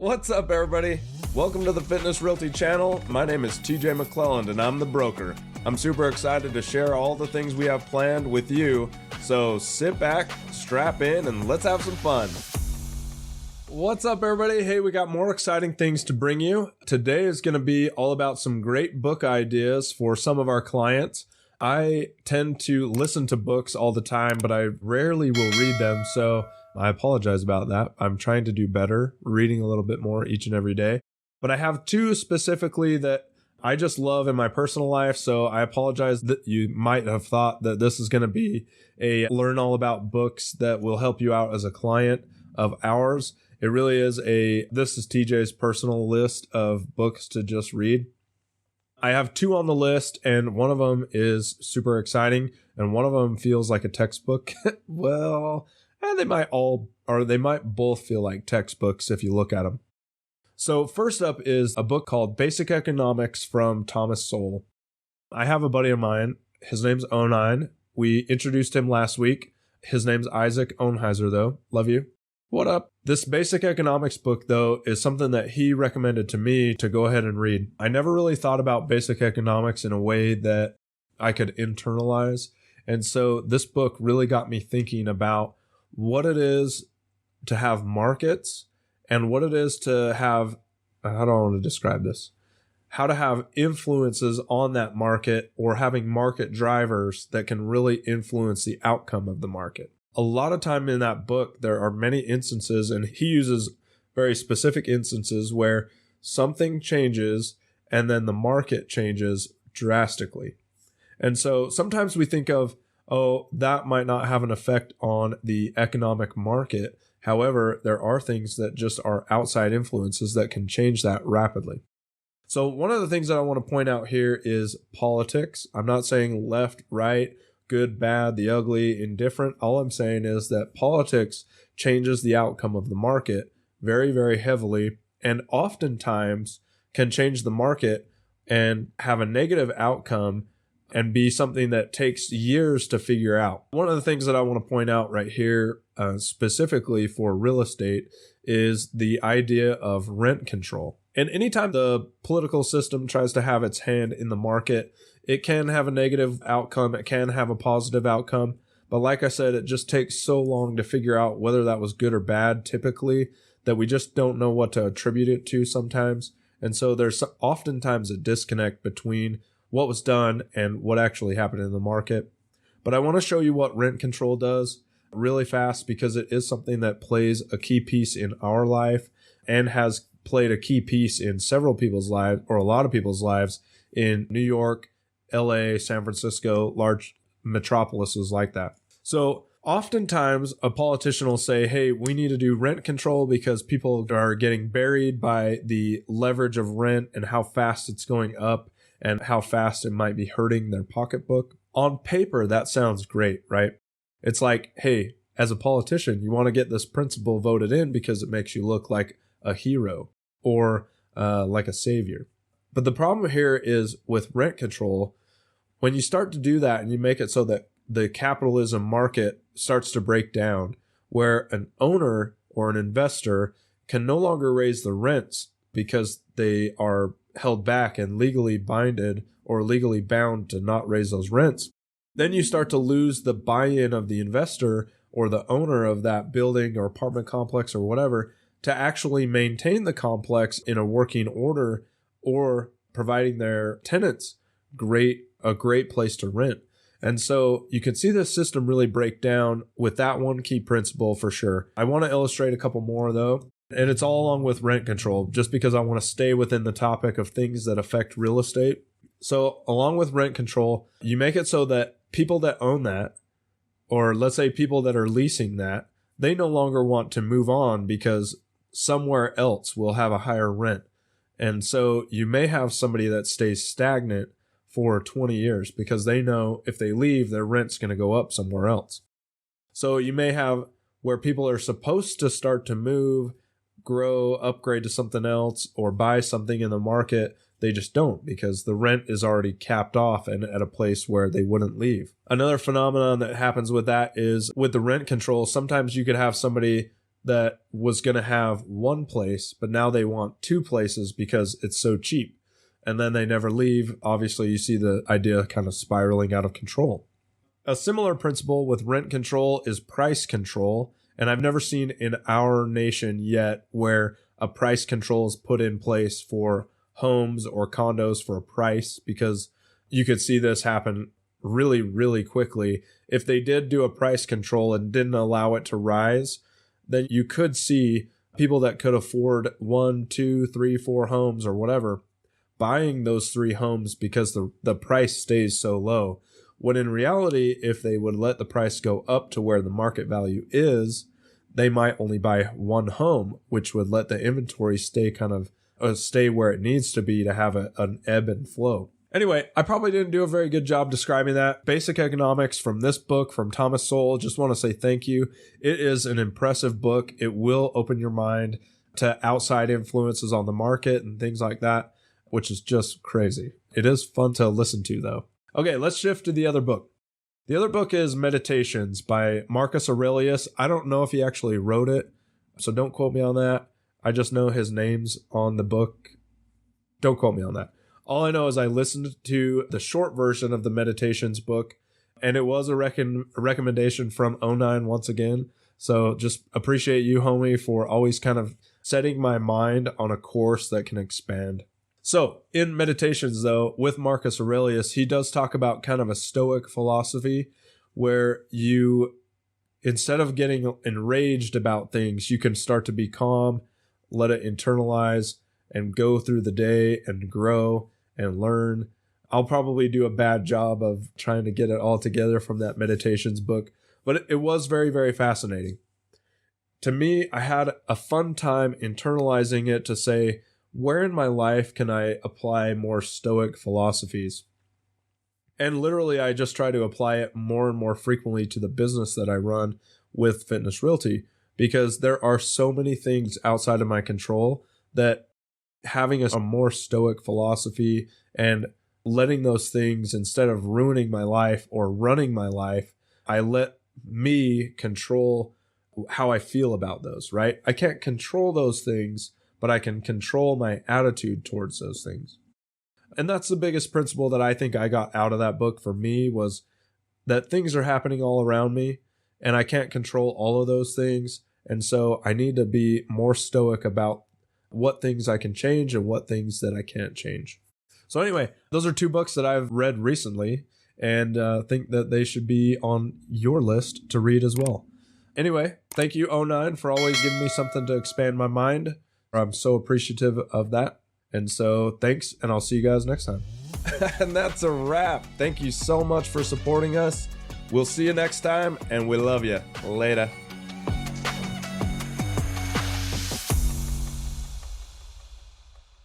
What's up, everybody? Welcome to the Fitness Realty channel. My name is TJ McLelland and I'm the broker. I'm super excited to share all the things we have planned with you. So sit back, strap in, and let's have some fun. What's up, everybody? Hey, we got more exciting things to bring you. Today is going to be all about some great book ideas for some of our clients. I tend to listen to books all the time, but I rarely will read them, so I apologize about that. I'm trying to do better, reading a little bit more each and every day. But I have two specifically that I just love in my personal life, so I apologize that you might have thought that this is going to be a learn all about books that will help you out as a client of ours. It really is this is TJ's personal list of books to just read. I have two on the list, and one of them is super exciting, and one of them feels like a textbook. Well, they might both feel like textbooks if you look at them. So first up is a book called Basic Economics from Thomas Sowell. I have a buddy of mine. His name's Onan. We introduced him last week. His name's Isaac Ohnheiser, though. Love you. What up? This Basic Economics book, though, is something that he recommended to me to go ahead and read. I never really thought about basic economics in a way that I could internalize. And so this book really got me thinking about what it is to have markets and what it is to have, how do I want to describe this? How to have influences on that market or having market drivers that can really influence the outcome of the market. A lot of time in that book, there are many instances, and he uses very specific instances where something changes and then the market changes drastically. And so sometimes we think of, oh, that might not have an effect on the economic market. However, there are things that just are outside influences that can change that rapidly. So one of the things that I want to point out here is politics. I'm not saying left, right, good, bad, the ugly, indifferent. All I'm saying is that politics changes the outcome of the market very, very heavily, and oftentimes can change the market and have a negative outcome and be something that takes years to figure out. One of the things that I want to point out right here, specifically for real estate, is the idea of rent control. And anytime the political system tries to have its hand in the market, it can have a negative outcome. It can have a positive outcome. But like I said, it just takes so long to figure out whether that was good or bad, typically, that we just don't know what to attribute it to sometimes. And so there's oftentimes a disconnect between what was done and what actually happened in the market. But I want to show you what rent control does really fast, because it is something that plays a key piece in our life and has played a key piece in several people's lives, or a lot of people's lives, in New York, LA, San Francisco, large metropolises like that. So oftentimes a politician will say, hey, we need to do rent control because people are getting buried by the leverage of rent and how fast it's going up and how fast it might be hurting their pocketbook. On paper, that sounds great, right? It's like, hey, as a politician, you want to get this principle voted in because it makes you look like a hero or like a savior. But the problem here is with rent control, when you start to do that and you make it so that the capitalism market starts to break down, where an owner or an investor can no longer raise the rents because they are held back and legally binded or legally bound to not raise those rents, then you start to lose the buy-in of the investor or the owner of that building or apartment complex or whatever to actually maintain the complex in a working order or providing their tenants a great place to rent. And so you can see this system really break down with that one key principle for sure. I want to illustrate a couple more though, and it's all along with rent control, just because I want to stay within the topic of things that affect real estate. So along with rent control, you make it so that people that own that, or let's say people that are leasing that, they no longer want to move on because somewhere else will have a higher rent. And so you may have somebody that stays stagnant for 20 years because they know if they leave, their rent's going to go up somewhere else. So you may have where people are supposed to start to move, grow, upgrade to something else, or buy something in the market. They just don't because the rent is already capped off and at a place where they wouldn't leave. Another phenomenon that happens with that is with the rent control, sometimes you could have somebody that was going to have one place, but now they want two places because it's so cheap. And then they never leave. Obviously, you see the idea kind of spiraling out of control. A similar principle with rent control is price control. And I've never seen in our nation yet where a price control is put in place for homes or condos for a price, because you could see this happen really, really quickly. If they did do a price control and didn't allow it to rise, then you could see people that could afford 1, 2, 3, 4 homes or whatever buying those 3 homes because the price stays so low. When in reality, if they would let the price go up to where the market value is, they might only buy 1 home, which would let the inventory stay stay where it needs to be to have an ebb and flow. Anyway, I probably didn't do a very good job describing that. Basic Economics from this book from Thomas Sowell. Just want to say thank you. It is an impressive book. It will open your mind to outside influences on the market and things like that, which is just crazy. It is fun to listen to, though. Okay, let's shift to the other book. The other book is Meditations by Marcus Aurelius. I don't know if he actually wrote it, so don't quote me on that. I just know his name's on the book. Don't quote me on that. All I know is I listened to the short version of the Meditations book, and it was a recommendation from 09 once again. So just appreciate you, homie, for always kind of setting my mind on a course that can expand. So in Meditations, though, with Marcus Aurelius, he does talk about kind of a Stoic philosophy where you, instead of getting enraged about things, you can start to be calm, let it internalize, and go through the day and grow and learn. I'll probably do a bad job of trying to get it all together from that Meditations book, but it was very, very fascinating. To me, I had a fun time internalizing it to say, where in my life can I apply more Stoic philosophies? And literally, I just try to apply it more and more frequently to the business that I run with Fitness Realty, because there are so many things outside of my control that having a more Stoic philosophy and letting those things, instead of ruining my life or running my life, I let me control how I feel about those, right? I can't control those things, but I can control my attitude towards those things. And that's the biggest principle that I think I got out of that book for me, was that things are happening all around me and I can't control all of those things. And so I need to be more stoic about what things I can change and what things that I can't change. So anyway, those are 2 books that I've read recently and think that they should be on your list to read as well. Anyway, thank you, 09, for always giving me something to expand my mind. I'm so appreciative of that. And so thanks, and I'll see you guys next time. And that's a wrap. Thank you so much for supporting us. We'll see you next time, and we love you. Later.